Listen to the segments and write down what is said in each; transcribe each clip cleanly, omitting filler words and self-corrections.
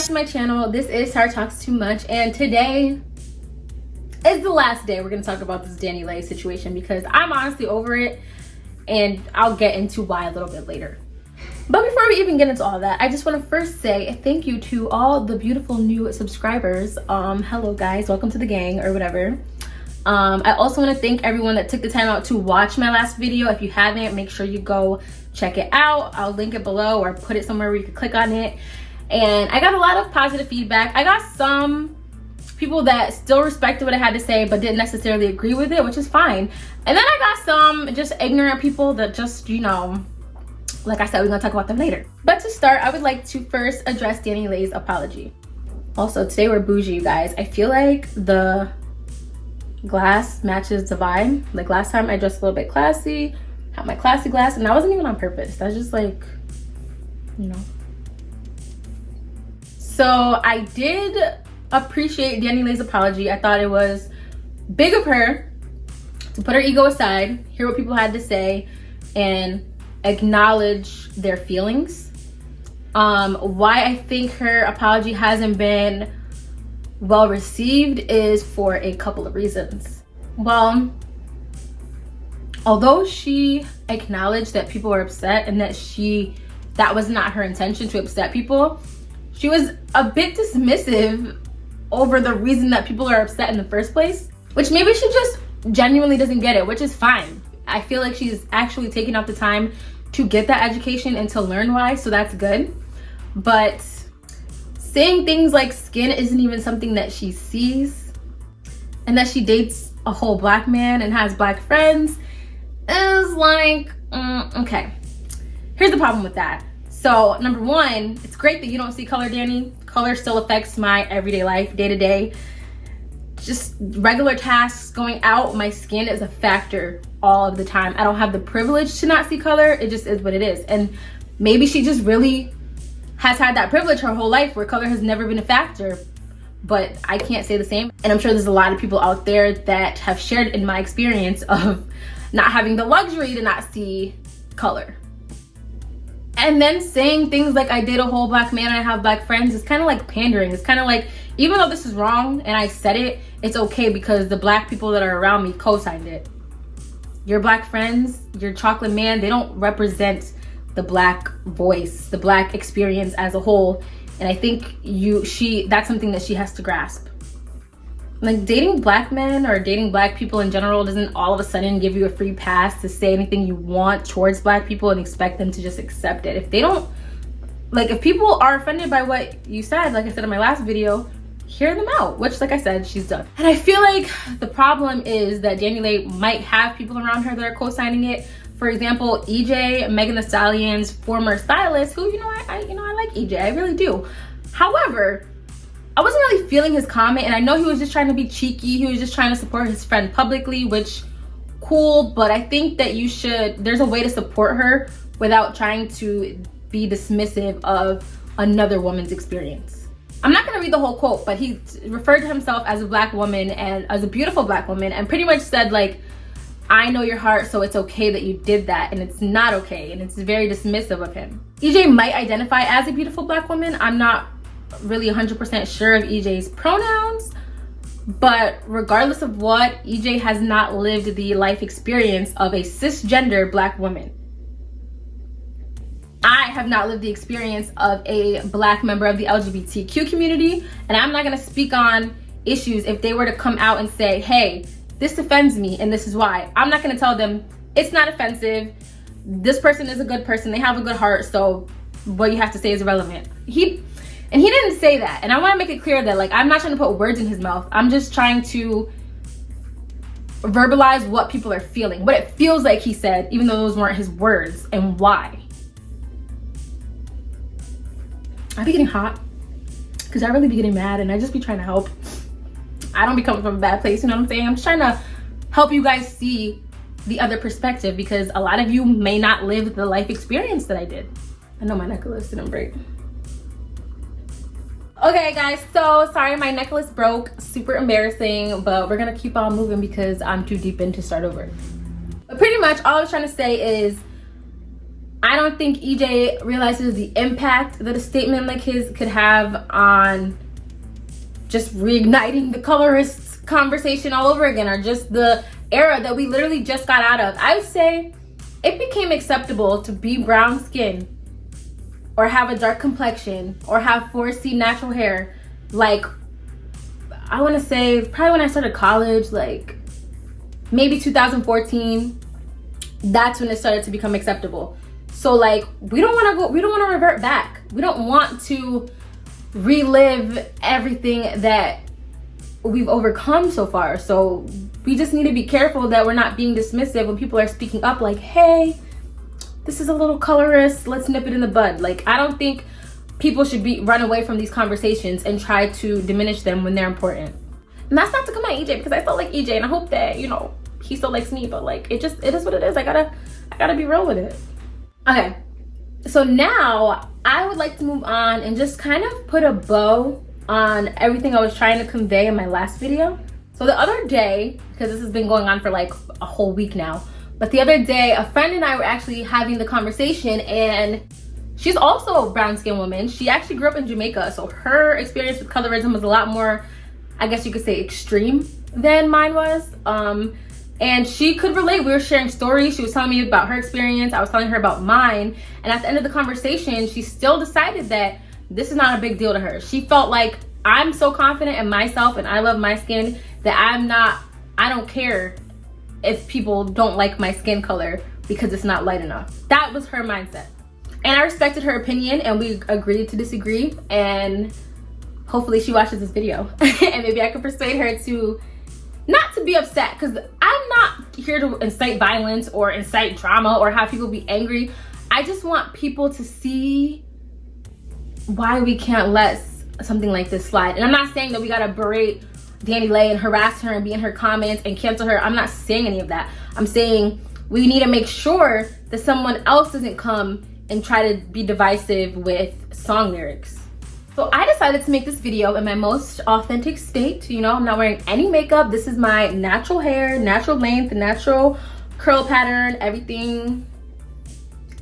back to my channel. This is Tyra Talks Too Much, and today is the last day we're gonna talk about this Dani Leigh situation because I'm honestly over it, and I'll get into why a little bit later. But before we even get into all that, I just want to first say thank you to all the beautiful new subscribers. Hello guys, welcome to the gang or whatever. I also want to thank everyone that took the time out to watch my last video. If you haven't, make sure you go check it out. I'll link it below or put it somewhere where you can click on it. And I got a lot of positive feedback. I got some people that still respected what I had to say but didn't necessarily agree with it, which is fine. And then I got some just ignorant people that just, you know, like I said, we're gonna talk about them later. But to start, I would like to first address Dani Leigh's apology. Also, today we're bougie, you guys. I feel like the glass matches the vibe. Like last time I dressed a little bit classy, had my classy glass, and that wasn't even on purpose. That's just like, you know. So I did appreciate Dani Leigh's apology. I thought it was big of her to put her ego aside, hear what people had to say, and acknowledge their feelings. Why I think her apology hasn't been well received is for a couple of reasons. Well, although she acknowledged that people were upset and that was not her intention to upset people, she was a bit dismissive over the reason that people are upset in the first place, which maybe she just genuinely doesn't get it, which is fine. I feel like she's actually taking out the time to get that education and to learn why, so that's good. But saying things like skin isn't even something that she sees, and that she dates a whole black man and has black friends is like, okay. Here's the problem with that. So number one, it's great that you don't see color, Dani. Color still affects my everyday life, day to day. Just regular tasks, going out, my skin is a factor all of the time. I don't have the privilege to not see color. It just is what it is. And maybe she just really has had that privilege her whole life where color has never been a factor, but I can't say the same. And I'm sure there's a lot of people out there that have shared in my experience of not having the luxury to not see color. And then saying things like I date a whole black man and I have black friends is kind of like pandering. It's kind of like, even though this is wrong and I said it, it's okay because the black people that are around me co-signed it. Your black friends, your chocolate man, they don't represent the black voice, the black experience as a whole. And I think that's something that she has to grasp. Like, dating black men or dating black people in general doesn't all of a sudden give you a free pass to say anything you want towards black people and expect them to just accept it. If they don't, like, if people are offended by what you said, like I said in my last video, hear them out, which, like I said, she's done. And I feel like the problem is that Dani Leigh might have people around her that are co-signing it. For example, EJ, Megan Thee Stallion's former stylist, who, I like EJ, I really do. However, I wasn't really feeling his comment, and I know he was just trying to be cheeky. He was just trying to support his friend publicly, which, cool, but I think that there's a way to support her without trying to be dismissive of another woman's experience. I'm not gonna read the whole quote, but he referred to himself as a black woman and as a beautiful black woman, and pretty much said, like, I know your heart, so it's okay that you did that, and it's not okay, and it's very dismissive of him. EJ might identify as a beautiful black woman. I'm not really 100% sure of EJ's pronouns, but regardless of what, EJ has not lived the life experience of a cisgender black woman. I have not lived the experience of a black member of the LGBTQ community, and I'm not going to speak on issues if they were to come out and say, hey, this offends me and this is why. I'm not going to tell them it's not offensive, this person is a good person, they have a good heart, so what you have to say is irrelevant. And he didn't say that. And I want to make it clear that, like, I'm not trying to put words in his mouth. I'm just trying to verbalize what people are feeling, what it feels like he said, even though those weren't his words, and why. I be getting hot because I really be getting mad, and I just be trying to help. I don't be coming from a bad place, you know what I'm saying? I'm just trying to help you guys see the other perspective because a lot of you may not live the life experience that I did. I know my necklace didn't break. Okay guys, so sorry my necklace broke, super embarrassing, but we're gonna keep on moving because I'm too deep in to start over. But pretty much all I was trying to say is I don't think EJ realizes the impact that a statement like his could have on just reigniting the colorist conversation all over again, or just the era that we literally just got out of. I would say it became acceptable to be brown skin or have a dark complexion or have 4C natural hair, like, I want to say probably when I started college, like maybe 2014. That's when it started to become acceptable. So like, we don't want to revert back. We don't want to relive everything that we've overcome so far. So we just need to be careful that we're not being dismissive when people are speaking up like, hey, this is a little colorist, let's nip it in the bud. Like, I don't think people should run away from these conversations and try to diminish them when they're important. And that's not to come at EJ, because I still like EJ and I hope that, you know, he still likes me, but like, it is what it is. I gotta be real with it. Okay, so now I would like to move on and just kind of put a bow on everything I was trying to convey in my last video. So the other day, because this has been going on for like a whole week now, but the other day a friend and I were actually having the conversation, and she's also a brown skinned woman. She actually grew up in Jamaica, so her experience with colorism was a lot more, I guess you could say, extreme than mine was. And she could relate. We were sharing stories. She was telling me about her experience. I was telling her about mine. And at the end of the conversation, she still decided that this is not a big deal to her. She felt like, I'm so confident in myself and I love my skin that I don't care if people don't like my skin color because it's not light enough. That was her mindset. And I respected her opinion, and we agreed to disagree. And hopefully she watches this video and maybe I can persuade her to not to be upset, because I'm not here to incite violence or incite drama or have people be angry. I just want people to see why we can't let something like this slide. And I'm not saying that we gotta berate Dani Leigh and harass her and be in her comments and cancel her. I'm not saying any of that. I'm saying we need to make sure that someone else doesn't come and try to be divisive with song lyrics. So I decided to make this video in my most authentic state. You know, I'm not wearing any makeup. This is my natural hair, natural length, natural curl pattern, everything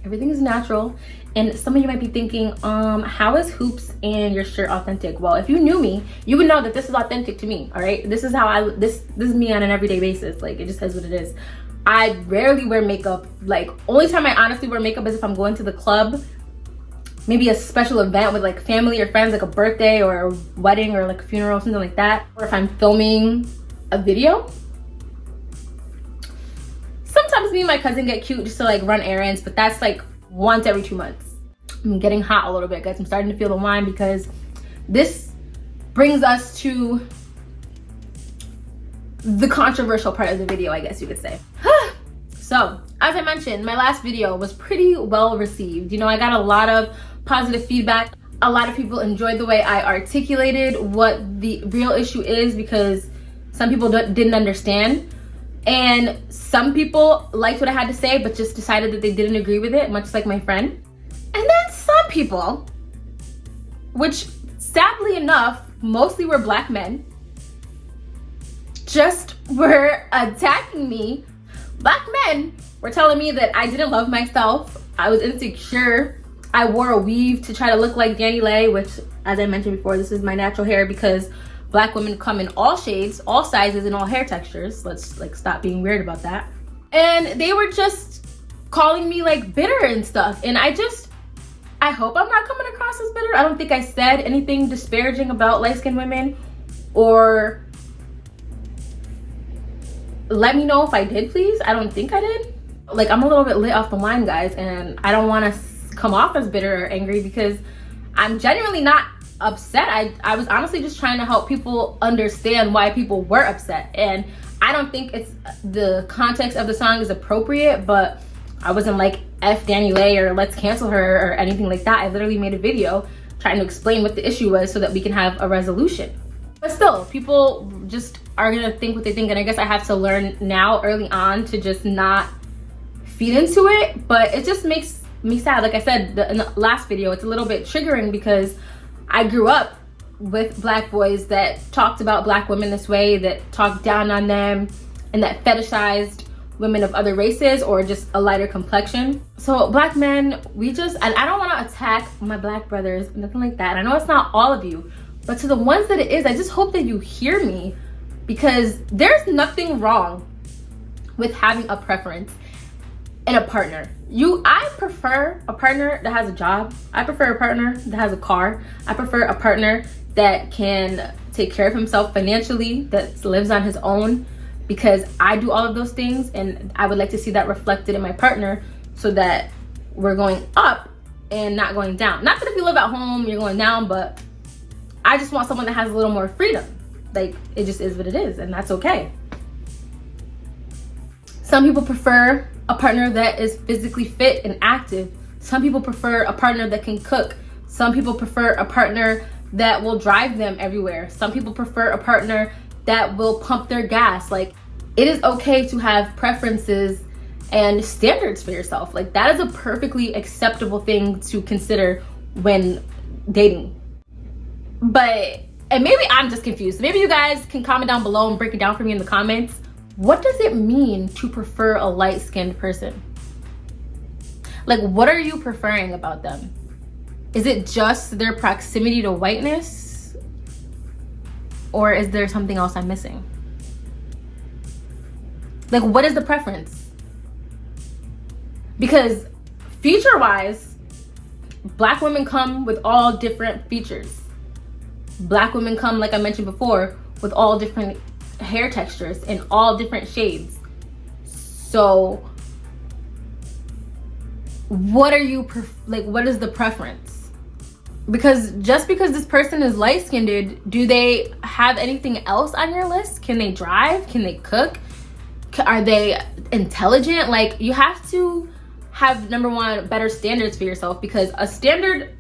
is natural. And some of you might be thinking, how is hoops and your shirt authentic? Well, if you knew me, you would know that this is authentic to me, all right? This is how this is me on an everyday basis. Like, it just is what it is. I rarely wear makeup. Like, only time I honestly wear makeup is if I'm going to the club, maybe a special event with like family or friends, like a birthday or a wedding or like a funeral, something like that. Or if I'm filming a video. Sometimes me and my cousin get cute just to like run errands, but that's like once every 2 months. I'm getting hot a little bit, guys. I'm starting to feel the wine, because this brings us to the controversial part of the video, I guess you could say. So, as I mentioned, my last video was pretty well received. You know, I got a lot of positive feedback. A lot of people enjoyed the way I articulated what the real issue is, because some people didn't understand. And some people liked what I had to say, but just decided that they didn't agree with it, much like my friend. And then some people, which sadly enough, mostly were black men, just were attacking me. Black men were telling me that I didn't love myself, I was insecure, I wore a weave to try to look like Dani Leigh, which, as I mentioned before, this is my natural hair because black women come in all shades, all sizes, and all hair textures. Let's like stop being weird about that. And they were just calling me like bitter and stuff. And I hope I'm not coming across as bitter. I don't think I said anything disparaging about light-skinned women, or let me know if I did, please. I don't think I did. Like, I'm a little bit lit off the wine, guys, and I don't want to come off as bitter or angry, because I'm genuinely not upset. I was honestly just trying to help people understand why people were upset. And I don't think it's the context of the song is appropriate, but I wasn't like F Dani Leigh or let's cancel her or anything like that. I literally made a video trying to explain what the issue was so that we can have a resolution. But still, people just are gonna think what they think, and I guess I have to learn now early on to just not feed into it. But it just makes me sad. Like I said in the last video, it's a little bit triggering because I grew up with black boys that talked about black women this way, that talked down on them, and that fetishized women of other races or just a lighter complexion. So black men, and I don't want to attack my black brothers, nothing like that. I know it's not all of you, but to the ones that it is, I just hope that you hear me, because there's nothing wrong with having a preference in a partner. I prefer a partner that has a job. I prefer a partner that has a car. I prefer a partner that can take care of himself financially, that lives on his own, because I do all of those things, and I would like to see that reflected in my partner so that we're going up and not going down. Not that if you live at home, you're going down, but I just want someone that has a little more freedom. Like, it just is what it is, and that's okay. Some people prefer a partner that is physically fit and active. Some people prefer a partner that can cook. Some people prefer a partner that will drive them everywhere. Some people prefer a partner that will pump their gas. Like, it is okay to have preferences and standards for yourself. Like, that is a perfectly acceptable thing to consider when dating. But, and maybe I'm just confused. Maybe you guys can comment down below and break it down for me in the comments. What does it mean to prefer a light-skinned person? Like, what are you preferring about them? Is it just their proximity to whiteness? Or is there something else I'm missing? Like, what is the preference? Because feature-wise, black women come with all different features. Black women come, like I mentioned before, with all different hair textures and all different shades. So what are you what is the preference? Because just because this person is light-skinned, do they have anything else on your list? Can they drive? Can they cook? Are they intelligent? Like, you have to have, number one, better standards for yourself, because a standard,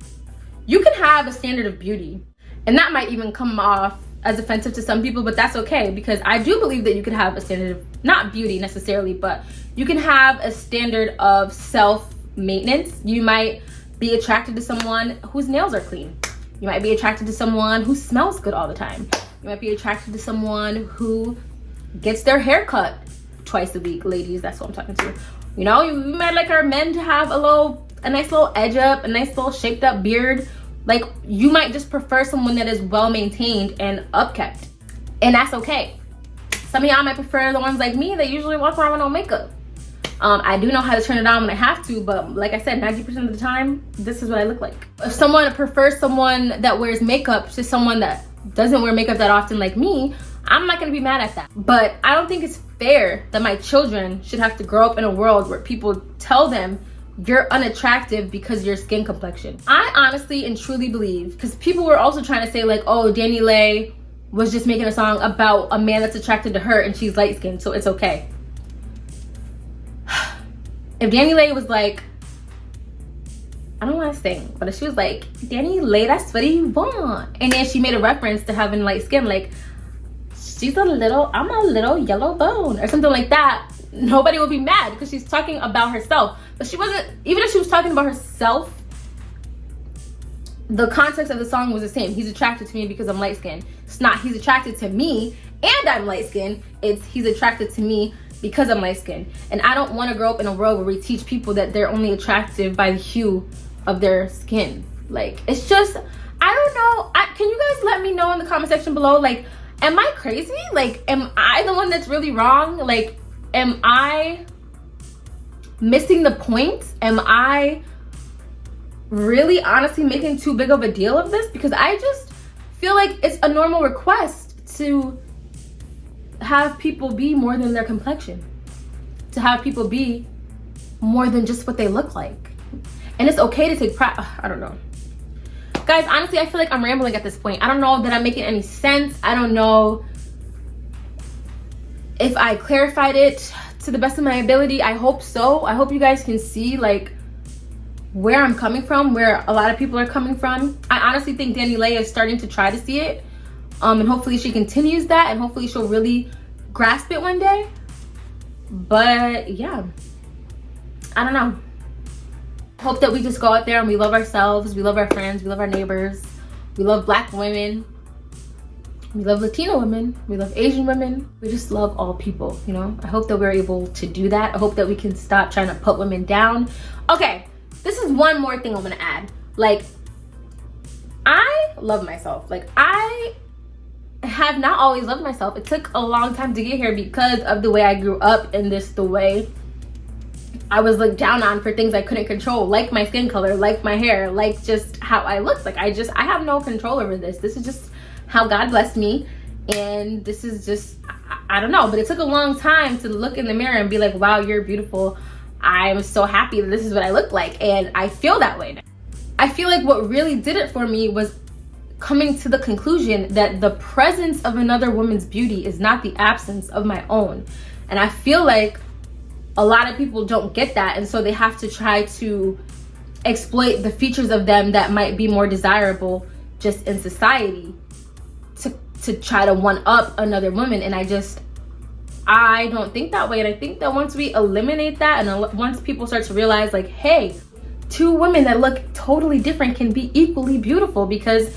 you can have a standard of beauty, and that might even come off as offensive to some people, but that's okay, because I do believe that you could have a standard of, not beauty necessarily, but you can have a standard of self-maintenance. You might be attracted to someone whose nails are clean. You might be attracted to someone who smells good all the time. You might be attracted to someone who gets their hair cut twice a week. Ladies, that's what I'm talking to. You know, you might like our men to have a nice little edge up, a nice little shaped up beard. Like, you might just prefer someone that is well maintained and upkept, and that's okay. Some of y'all might prefer the ones like me that usually walk around with no makeup. I do know how to turn it on when I have to, but like I said, 90% of the time, this is what I look like. If someone prefers someone that wears makeup to someone that doesn't wear makeup that often like me, I'm not gonna be mad at that. But I don't think it's fair that my children should have to grow up in a world where people tell them you're unattractive because of your skin complexion. I honestly and truly believe, because people were also trying to say like, oh, Dani Leigh was just making a song about a man that's attracted to her and she's light skinned, so it's okay. If Dani Leigh was like, I don't want to sing, but if she was like, Dani Leigh, that's what you want, and then she made a reference to having light skin, like, I'm a little yellow bone or something like that, nobody would be mad, because she's talking about herself. But she wasn't, even if she was talking about herself, the context of the song was the same. He's attracted to me because I'm light skinned. It's not he's attracted to me and I'm light skinned. It's he's attracted to me because I'm light skinned. And I don't want to grow up in a world where we teach people that they're only attractive by the hue of their skin. Like, it's just, I don't know. Can you guys let me know in the comment section below, like, am I crazy? Like, am I the one that's really wrong? Like, am I missing the point? Am I really honestly making too big of a deal of this? Because I just feel like it's a normal request to have people be more than their complexion, to have people be more than just what they look like. And it's okay to take pride. I don't know. Guys, honestly, I feel like I'm rambling at this point. I don't know that I'm making any sense. I don't know if I clarified it to the best of my ability. I hope so. I hope you guys can see like where I'm coming from, where a lot of people are coming from. I honestly think Dani Leigh is starting to try to see it. And hopefully she continues that, and hopefully she'll really grasp it one day. But yeah, I don't know. Hope that we just go out there and we love ourselves, we love our friends, we love our neighbors, we love black women, We love Latino women, we love Asian women, we just love all people, you know? I hope that we're able to do that. I hope that we can stop trying to put women down. Okay, this is one more thing I'm gonna add. Like, I love myself. Like, I have not always loved myself. It took a long time to get here because of the way I grew up and the way I was looked down on for things I couldn't control, like my skin color, like my hair, like just how I looked. Like, I have no control over this. This is just how God blessed me, and this is just, I don't know, but it took a long time to look in the mirror and be like, wow, you're beautiful. I'm so happy that this is what I look like, and I feel that way now. I feel like what really did it for me was coming to the conclusion that the presence of another woman's beauty is not the absence of my own. And I feel like a lot of people don't get that, and so they have to try to exploit the features of them that might be more desirable just in society to try to one up another woman. And I don't think that way. And I think that once we eliminate that, and once people start to realize, like, hey, two women that look totally different can be equally beautiful, because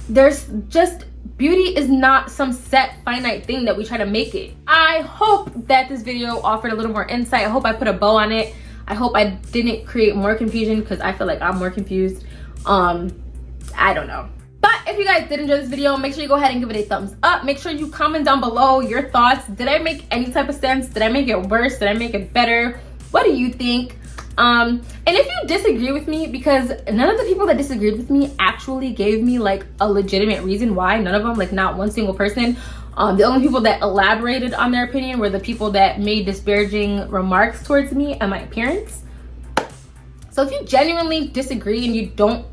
there's just, beauty is not some set finite thing that we try to make it. I hope that this video offered a little more insight. I hope I put a bow on it. I hope I didn't create more confusion, because I feel like I'm more confused. I don't know. But if you guys did enjoy this video, make sure you go ahead and give it a thumbs up. Make sure you comment down below your thoughts. Did I make any type of sense? Did I make it worse? Did I make it better? What do you think? And if you disagree with me, because none of the people that disagreed with me actually gave me like a legitimate reason why, none of them, like not one single person. The only people that elaborated on their opinion were the people that made disparaging remarks towards me and my appearance. So if you genuinely disagree and you don't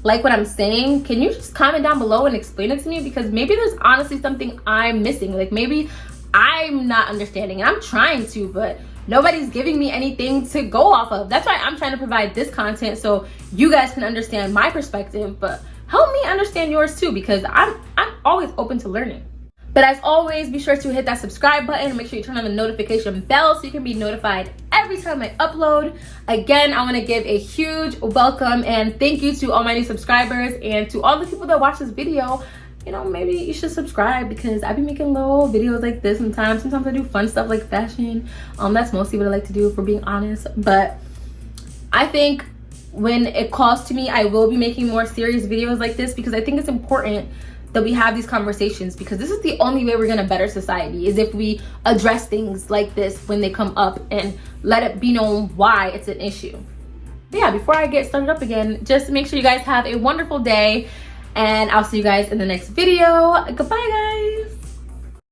like what I'm saying, can you just comment down below and explain it to me? Because maybe there's honestly something I'm missing. Like, maybe I'm not understanding, and I'm trying to, but nobody's giving me anything to go off of. That's why I'm trying to provide this content, so you guys can understand my perspective, but help me understand yours too, because I'm always open to learning. But as always, be sure to hit that subscribe button and make sure you turn on the notification bell so you can be notified every time I upload. Again, I want to give a huge welcome and thank you to all my new subscribers, and to all the people that watch this video. You know, maybe you should subscribe, because I be making little videos like this sometimes. Sometimes I do fun stuff like fashion. That's mostly what I like to do, if we're being honest. But I think when it calls to me, I will be making more serious videos like this, because I think it's important that we have these conversations, because this is the only way we're gonna better society, is if we address things like this when they come up and let it be known why it's an issue. But yeah, before I get started up again, just make sure you guys have a wonderful day, and I'll see you guys in the next video. Goodbye, guys.